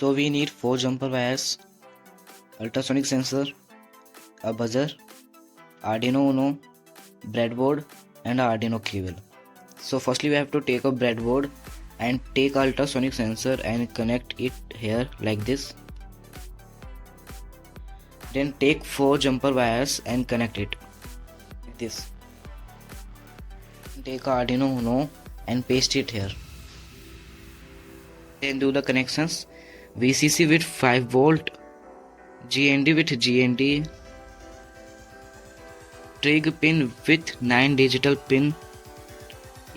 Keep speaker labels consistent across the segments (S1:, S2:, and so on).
S1: So we need 4 jumper wires, ultrasonic sensor, a buzzer, Arduino Uno, breadboard and a Arduino cable. So firstly we have to take a breadboard and take a ultrasonic sensor and connect it here like this. Then take 4 jumper wires and connect it like this. Take a Arduino Uno and paste it here. Then do the connections. VCC with 5 volt, GND with GND, trig pin with 9 digital pin,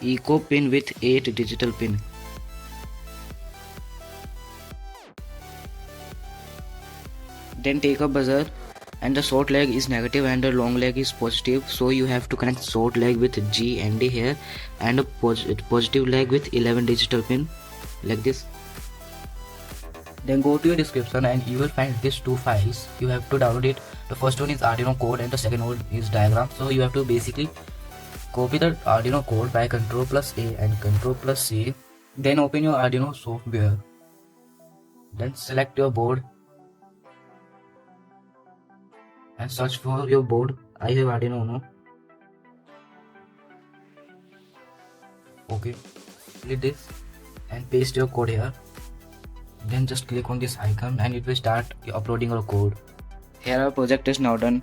S1: echo pin with 8 digital pin. Then take a buzzer, and the short leg is negative and the long leg is positive, so you have to connect short leg with G and D here and a positive leg with 11 digital pin like this. Then go to your description and you will find these 2 files. You have to download it. The first one is Arduino Code and the second one is diagram. So you have to basically copy the Arduino code by Ctrl+A and Ctrl+C. Then open your Arduino software. Then select your board and search for your board. I have Arduino Uno. Okay, click this and paste your code here. Then just click on this icon and it will start uploading your code. Here our project is now done.